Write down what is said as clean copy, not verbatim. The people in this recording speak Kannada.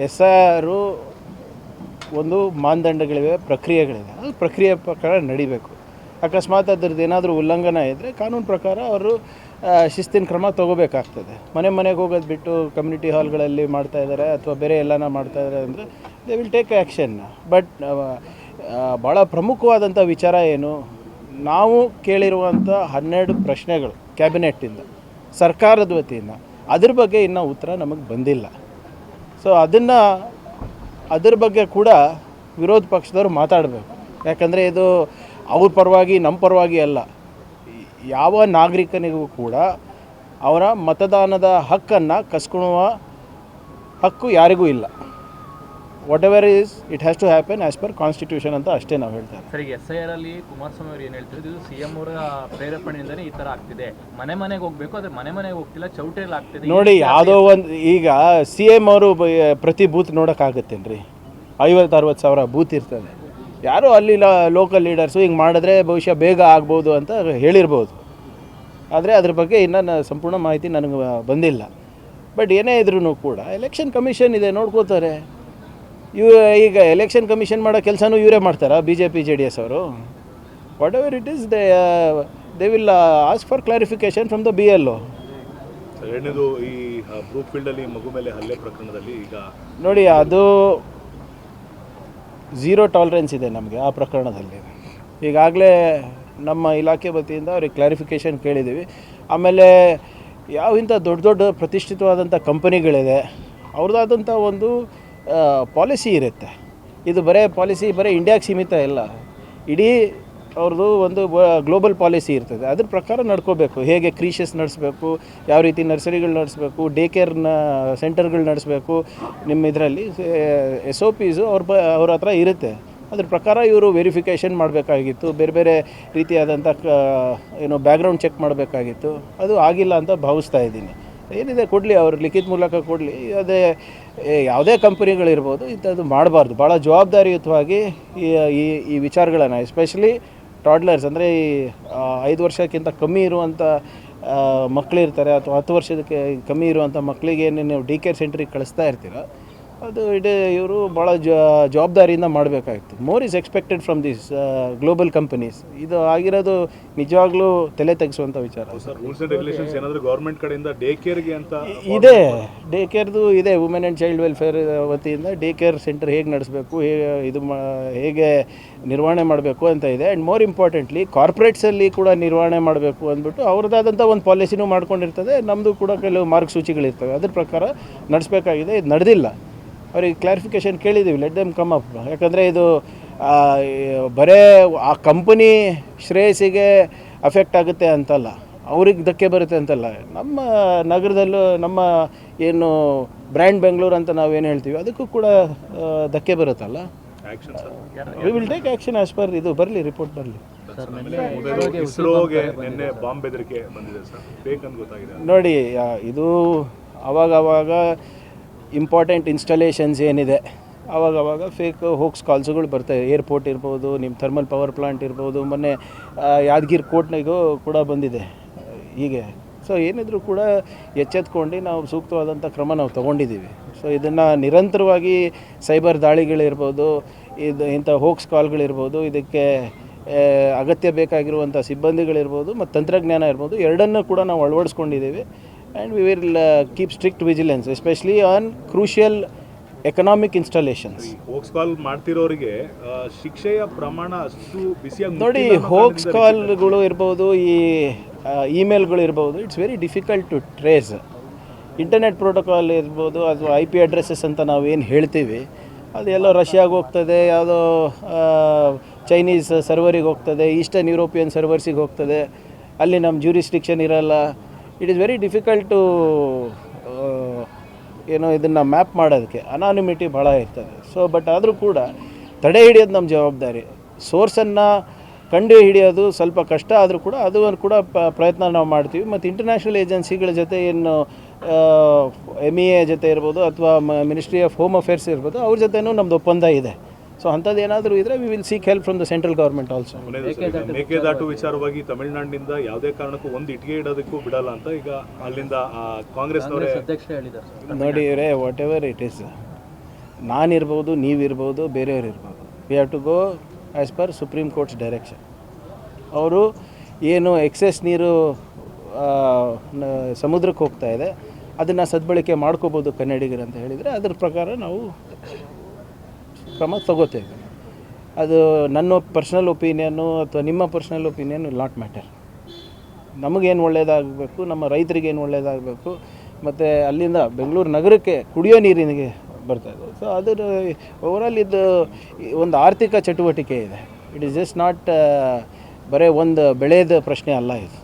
ಎಸ್ ಐ ಆರು ಒಂದು ಮಾನದಂಡಗಳಿವೆ, ಪ್ರಕ್ರಿಯೆಗಳಿವೆ. ಅದು ಪ್ರಕ್ರಿಯೆ ಪ್ರಕಾರ ನಡಿಬೇಕು. ಅಕಸ್ಮಾತ್ ಅದರದ್ದು ಏನಾದರೂ ಉಲ್ಲಂಘನೆ ಇದ್ದರೆ ಕಾನೂನು ಪ್ರಕಾರ ಅವರು ಶಿಸ್ತಿನ ಕ್ರಮ ತೊಗೋಬೇಕಾಗ್ತದೆ. ಮನೆಗೆ ಹೋಗೋದು ಬಿಟ್ಟು ಕಮ್ಯುನಿಟಿ ಹಾಲ್ಗಳಲ್ಲಿ ಮಾಡ್ತಾಯಿದ್ದಾರೆ ಅಥವಾ ಬೇರೆ ಎಲ್ಲನ ಮಾಡ್ತಾಯಿದ್ದಾರೆ ಅಂದರೆ they will take action. But ಭಾಳ ಪ್ರಮುಖವಾದಂಥ ವಿಚಾರ ಏನು, ನಾವು ಕೇಳಿರುವಂಥ 12 ಪ್ರಶ್ನೆಗಳು ಕ್ಯಾಬಿನೆಟ್ಟಿಂದ, ಸರ್ಕಾರದ ವತಿಯಿಂದ, ಅದ್ರ ಬಗ್ಗೆ ಇನ್ನೂ ಉತ್ತರ ನಮಗೆ ಬಂದಿಲ್ಲ. ಸೊ ಅದ್ರ ಬಗ್ಗೆ ಕೂಡ ವಿರೋಧ ಪಕ್ಷದವರು ಮಾತಾಡಬೇಕು. ಯಾಕಂದರೆ ಇದು ಅವ್ರ ಪರವಾಗಿ ನಮ್ಮ ಪರವಾಗಿ ಅಲ್ಲ. ಯಾವ ನಾಗರಿಕನಿಗೂ ಕೂಡ ಅವರ ಮತದಾನದ ಹಕ್ಕನ್ನು ಕಸ್ಕೊಳ್ಳುವ ಹಕ್ಕು ಯಾರಿಗೂ ಇಲ್ಲ. Whatever is it has to happen as per constitution ಅಂತ ಅಷ್ಟೇ ನಾವು ಹೇಳ್ತಾರೆ. ಸರಿ, SIR ಅಲ್ಲಿ ಕುಮಾರಸ್ವಾಮಿ ಅವರು ಏನು ಹೇಳ್ತಿದ್ರು, ಇದು CM ಅವರ ಪ್ರೇರೇಪಣೆಯಿಂದನೇ ಈ ಥರ ಆಗ್ತಿದೆ. ಮನೆಗೆ ಹೋಗಬೇಕು, ಆದರೆ ಮನೆಗೆ ಹೋಗ್ತಿಲ್ಲ, ಚೌಟ್ರಿಯಲ್ಲಿ ಆಗ್ತಿದೆ. ನೋಡಿ, ಯಾವುದೋ ಒಂದು ಈಗ CM ಅವರು ಪ್ರತಿ ಬೂತ್ ನೋಡೋಕ್ಕಾಗತ್ತೇನ್ರಿ? 50-60 ಸಾವಿರ ಬೂತ್ ಇರ್ತದೆ. ಯಾರೋ ಅಲ್ಲಿ ಲೋಕಲ್ ಲೀಡರ್ಸು ಹಿಂಗೆ ಮಾಡಿದ್ರೆ ಬಹುಶಃ ಬೇಗ ಆಗ್ಬೋದು ಅಂತ ಹೇಳಿರ್ಬೋದು. ಆದರೆ ಅದ್ರ ಬಗ್ಗೆ ಇನ್ನೂ ಸಂಪೂರ್ಣ ಮಾಹಿತಿ ನನಗೆ ಬಂದಿಲ್ಲ. ಬಟ್ ಏನೇ ಇದ್ರೂ ಕೂಡ ಎಲೆಕ್ಷನ್ ಕಮಿಷನ್ ಇದೆ, ನೋಡ್ಕೋತಾರೆ. ಈಗ ಎಲೆಕ್ಷನ್ ಕಮಿಷನ್ ಮಾಡೋ ಕೆಲಸನೂ ಇವರೇ ಮಾಡ್ತಾರಾ BJP JDS ಅವರು? What ever it is, they will ask for clarification from the BLO. ಎರಡನೇದು ಈ ಬ್ರೂಕ್ ಫೀಲ್ಡಲ್ಲಿ ಮಗು ಮೇಲೆ ಹಲ್ಲೆ ಪ್ರಕರಣದಲ್ಲಿ ಈಗ ನೋಡಿ, ಅದು ಝೀರೋ ಟಾಲರೆನ್ಸ್ ಇದೆ ನಮಗೆ ಆ ಪ್ರಕರಣದಲ್ಲಿ. ಈಗಾಗಲೇ ನಮ್ಮ ಇಲಾಖೆ ವತಿಯಿಂದ ಅವ್ರಿಗೆ ಕ್ಲಾರಿಫಿಕೇಷನ್ ಕೇಳಿದ್ದೀವಿ. ಆಮೇಲೆ ಯಾವ ಇಂಥ ದೊಡ್ಡ ಪ್ರತಿಷ್ಠಿತವಾದಂಥ ಕಂಪನಿಗಳಿದೆ, ಅವ್ರದ್ದಾದಂಥ ಒಂದು ಪಾಲಿಸಿ ಇರುತ್ತೆ. ಇದು ಪಾಲಿಸಿ ಬರೀ ಇಂಡಿಯಾಗೆ ಸೀಮಿತ ಇಲ್ಲ, ಇಡೀ ಅವ್ರದ್ದು ಒಂದು ಗ್ಲೋಬಲ್ ಪಾಲಿಸಿ ಇರ್ತದೆ. ಅದ್ರ ಪ್ರಕಾರ ನಡ್ಕೋಬೇಕು. ಹೇಗೆ ಕ್ರೀಷಸ್ ನಡೆಸಬೇಕು, ಯಾವ ರೀತಿ ನರ್ಸರಿಗಳು ನಡೆಸಬೇಕು, ಡೇ ಕೇರ್ನ ಸೆಂಟರ್ಗಳು ನಡೆಸಬೇಕು, ನಿಮ್ಮ ಇದರಲ್ಲಿ SOPs ಅವ್ರ ಹತ್ರ ಇರುತ್ತೆ. ಅದ್ರ ಪ್ರಕಾರ ಇವರು ವೆರಿಫಿಕೇಷನ್ ಮಾಡಬೇಕಾಗಿತ್ತು, ಬೇರೆ ರೀತಿಯಾದಂಥ ಬ್ಯಾಕ್ಗ್ರೌಂಡ್ ಚೆಕ್ ಮಾಡಬೇಕಾಗಿತ್ತು. ಅದು ಆಗಿಲ್ಲ ಅಂತ ಭಾವಿಸ್ತಾ ಇದ್ದೀನಿ. ಏನಿದೆ ಕೊಡಲಿ, ಅವ್ರ ಲಿಖಿತ ಮೂಲಕ ಕೊಡಲಿ. ಅದೇ ಯಾವುದೇ ಕಂಪನಿಗಳಿರ್ಬೋದು, ಇಂಥದ್ದು ಮಾಡಬಾರ್ದು. ಭಾಳ ಜವಾಬ್ದಾರಿಯುತವಾಗಿ ಈ ವಿಚಾರಗಳನ್ನು, ಎಸ್ಪೆಷಲಿ ಟಾಡ್ಲರ್ಸ್ ಅಂದರೆ ಈ 5 ವರ್ಷಕ್ಕಿಂತ ಕಮ್ಮಿ ಇರುವಂಥ ಮಕ್ಕಳಿರ್ತಾರೆ, ಅಥವಾ 10 ವರ್ಷಕ್ಕೆ ಕಮ್ಮಿ ಇರುವಂಥ ಮಕ್ಕಳಿಗೆ ನೀವು ಡಿ ಕೇರ್ ಸೆಂಟ್ರಿಗೆ ಕಳಿಸ್ತಾ ಇರ್ತೀರ, ಅದು ಇವರು ಭಾಳ ಜವಾಬ್ದಾರಿಯಿಂದ ಮಾಡಬೇಕಾಗಿತ್ತು. More is expected from this global companies. ಇದು ಆಗಿರೋದು ನಿಜವಾಗ್ಲೂ ತಲೆ ತೆಗೆಸುವಂಥ ವಿಚಾರ. ರೂಲ್ಸ್ ಆ್ಯಂಡ್ ರೆಗ್ಯುಲೇಷನ್ಸ್ ಏನಾದರೂ ಗೌರ್ಮೆಂಟ್ ಕಡೆಯಿಂದ ಡೇ ಕೇರ್ಗೆ ಅಂತ ಇದೆ, ಡೇ ಕೇರ್ದು ಇದೆ. ವುಮೆನ್ ಆ್ಯಂಡ್ ಚೈಲ್ಡ್ ವೆಲ್ಫೇರ್ ವತಿಯಿಂದ ಡೇ ಕೇರ್ ಸೆಂಟರ್ ಹೇಗೆ ನಡೆಸಬೇಕು, ಹೇಗೆ ನಿರ್ವಹಣೆ ಮಾಡಬೇಕು ಅಂತ ಇದೆ. ಆ್ಯಂಡ್ ಮೋರ್ ಇಂಪಾರ್ಟೆಂಟ್ಲಿ ಕಾರ್ಪೊರೇಟ್ಸಲ್ಲಿ ಕೂಡ ನಿರ್ವಹಣೆ ಮಾಡಬೇಕು ಅಂದ್ಬಿಟ್ಟು ಅವ್ರದ್ದಾದಂಥ ಒಂದು ಪಾಲಿಸಿನೂ ಮಾಡ್ಕೊಂಡಿರ್ತದೆ. ನಮ್ಮದು ಕೂಡ ಕೆಲವು ಮಾರ್ಗಸೂಚಿಗಳಿರ್ತವೆ, ಅದ್ರ ಪ್ರಕಾರ ನಡೆಸಬೇಕಾಗಿದೆ. ಇದು ನಡೆದಿಲ್ಲ. ಅವ್ರಿಗೆ ಕ್ಲಾರಿಫಿಕೇಷನ್ ಕೇಳಿದ್ದೀವಿ, ಲೆಟ್ ದೆಮ್ ಕಮ್ ಅಪ್. ಯಾಕಂದರೆ ಇದು ಬರೇ ಆ ಕಂಪನಿ ಶ್ರೇಯಸ್ಸಿಗೆ ಅಫೆಕ್ಟ್ ಆಗುತ್ತೆ ಅಂತಲ್ಲ, ಅವ್ರಿಗೆ ಧಕ್ಕೆ ಬರುತ್ತೆ ಅಂತಲ್ಲ. ನಮ್ಮ ನಗರದಲ್ಲೂ ನಮ್ಮ ಏನು ಬ್ರ್ಯಾಂಡ್ ಬೆಂಗಳೂರು ಅಂತ ನಾವೇನು ಹೇಳ್ತೀವಿ, ಅದಕ್ಕೂ ಕೂಡ ಧಕ್ಕೆ ಬರುತ್ತಲ್ಲ. We will take action as per ಇದು ಬರಲಿ, ರಿಪೋರ್ಟ್ ಬರಲಿ. ಇಸ್ರೋಗೆ ನಿನ್ನೆ ಬಾಂಬ್ ಬೆದರಿಕೆ ಬಂದಿದೆ ಸರ್, ಫೇಕ್ ಅಂತ ಗೊತ್ತಾಗಿದೆ. ನೋಡಿ, ಇದು ಅವಾಗವಾಗ ಇಂಪಾರ್ಟೆಂಟ್ ಇನ್ಸ್ಟಾಲೇಷನ್ಸ್ ಏನಿದೆ, ಆವಾಗವಾಗ ಫೇಕ್ ಹೋಕ್ಸ್ ಕಾಲ್ಸ್ಗಳು ಬರ್ತವೆ. ಏರ್ಪೋರ್ಟ್ ಇರ್ಬೋದು, ನಿಮ್ಮ ಥರ್ಮಲ್ ಪವರ್ ಪ್ಲಾಂಟ್ ಇರ್ಬೋದು, ಮೊನ್ನೆ ಯಾದಗಿರಿ ಕೋರ್ಟ್ನಾಗೂ ಕೂಡ ಬಂದಿದೆ ಹೀಗೆ. ಸೊ ಏನಿದ್ರು ಕೂಡ ಎಚ್ಚೆತ್ಕೊಂಡು ನಾವು ಸೂಕ್ತವಾದಂಥ ಕ್ರಮ ನಾವು ತೊಗೊಂಡಿದ್ದೀವಿ. ಸೊ ಇದನ್ನು ನಿರಂತರವಾಗಿ ಸೈಬರ್ ದಾಳಿಗಳಿರ್ಬೋದು, ಇಂಥ ಹೋಕ್ಸ್ ಕಾಲ್ಗಳಿರ್ಬೋದು, ಇದಕ್ಕೆ ಅಗತ್ಯ ಬೇಕಾಗಿರುವಂಥ ಸಿಬ್ಬಂದಿಗಳಿರ್ಬೋದು ಮತ್ತು ತಂತ್ರಜ್ಞಾನ ಇರ್ಬೋದು, ಎರಡನ್ನೂ ಕೂಡ ನಾವು ಅಳವಡಿಸ್ಕೊಂಡಿದ್ದೀವಿ. And we will keep strict vigilance, especially on crucial economic installations. Hoax call ಮಾಡ್ತಿರೋರಿಗೆ ಶಿಕ್ಷೆಯ ಪ್ರಮಾಣ ಅಷ್ಟು ಬಿಸಿಯಾಗಿ ನೋಡಿ, ಹೋಕ್ಸ್ ಕಾಲ್ಗಳು ಇರ್ಬೋದು, ಈ ಇಮೇಲ್ಗಳು ಇರ್ಬೋದು, it's very difficult to trace. Internet protocol ಇರ್ಬೋದು, ಅಥವಾ IP ಅಡ್ರೆಸ್ಸಸ್ ಅಂತ ನಾವೇನು ಹೇಳ್ತೀವಿ, ಅದು ಎಲ್ಲೋ ರಷ್ಯಾಗೆ ಹೋಗ್ತದೆ, ಯಾವುದೋ ಚೈನೀಸ್ ಸರ್ವರಿಗೆ ಹೋಗ್ತದೆ, ಈಸ್ಟರ್ನ್ ಯುರೋಪಿಯನ್ ಸರ್ವರ್ಸಿಗೆ ಹೋಗ್ತದೆ, ಅಲ್ಲಿ ನಮ್ಮ ಜ್ಯೂರಿಸ್ಡಿಕ್ಷನ್ ಇರೋಲ್ಲ. It is very difficult to ಇದನ್ನು ಮ್ಯಾಪ್ ಮಾಡೋದಕ್ಕೆ. ಅನಾನಿಮಿಟಿ ಭಾಳ ಇರ್ತದೆ. ಸೊ ಬಟ್ ಆದರೂ ಕೂಡ ತಡೆ ಹಿಡಿಯೋದು ನಮ್ಮ ಜವಾಬ್ದಾರಿ. ಸೋರ್ಸನ್ನು ಕಂಡು ಹಿಡಿಯೋದು ಸ್ವಲ್ಪ ಕಷ್ಟ ಆದರೂ ಕೂಡ ಅದು ಕೂಡ ಪ್ರಯತ್ನ ನಾವು ಮಾಡ್ತೀವಿ. ಮತ್ತು ಇಂಟರ್ನ್ಯಾಷನಲ್ ಏಜೆನ್ಸಿಗಳ ಜೊತೆ ಏನು MEA ಜೊತೆ ಇರ್ಬೋದು, ಅಥವಾ ಮಿನಿಸ್ಟ್ರಿ ಆಫ್ ಹೋಮ್ ಅಫೇರ್ಸ್ ಇರ್ಬೋದು, ಅವ್ರ ಜೊತೆನೂ ನಮ್ಮದು ಒಪ್ಪಂದ ಇದೆ. ಸೊ ಅಂಥದ್ದು ಏನಾದರೂ ಇದ್ದರೆ we will seek help from the central government also. Mekedatu ವಿಚಾರವಾಗಿ ತಮಿಳುನಾಡಿನಿಂದ ಯಾವುದೇ ಕಾರಣಕ್ಕೂ ಒಂದು ಇಟ್ಟಿಗೆ ಇಡೋದಕ್ಕೂ ಬಿಡಲ್ಲ ಅಂತ ಈಗ ಅಲ್ಲಿಂದ ಕಾಂಗ್ರೆಸ್ನವರೇ ಅಧ್ಯಕ್ಷ ಹೇಳಿದ್ದಾರೆ. ನೋಡಿ ವಾಟ್ ಎವರ್ ಇಟ್ ಈಸ್, ನಾನಿರ್ಬೋದು, ನೀವಿರ್ಬೋದು, ಬೇರೆಯವ್ರು ಇರ್ಬೋದು. We have to go as per supreme court's direction. ಅವರು ಏನು ಎಕ್ಸೆಸ್ ನೀರು ಸಮುದ್ರಕ್ಕೆ ಹೋಗ್ತಾ ಇದೆ ಅದನ್ನು ಸದ್ಬಳಕೆ ಮಾಡ್ಕೋಬೋದು ಕನ್ನಡಿಗರು ಅಂತ ಹೇಳಿದರೆ ಅದ್ರ ಪ್ರಕಾರ ನಾವು ಕ್ರಮ ತಗೋತೇವೆ. ಅದು ನನ್ನ ಪರ್ಸ್ನಲ್ ಒಪಿನಿಯನ್ನು ಅಥವಾ ನಿಮ್ಮ personal opinion will not matter. ನಮಗೇನು ಒಳ್ಳೆಯದಾಗಬೇಕು, ನಮ್ಮ ರೈತರಿಗೇನು ಒಳ್ಳೆಯದಾಗಬೇಕು, ಮತ್ತು ಅಲ್ಲಿಂದ ಬೆಂಗಳೂರು ನಗರಕ್ಕೆ ಕುಡಿಯೋ ನೀರಿನಿಗೆ ಬರ್ತಾಯಿದೆ. ಸೊ ಅದರ ಓವರಾಲ್ ಇದು ಒಂದು ಆರ್ಥಿಕ ಚಟುವಟಿಕೆ ಇದೆ. ಇಟ್ ಈಸ್ ಜಸ್ಟ್ ನಾಟ್ ಬರೀ ಒಂದು ಬೆಳೆಯದ ಪ್ರಶ್ನೆ ಅಲ್ಲ ಇದು.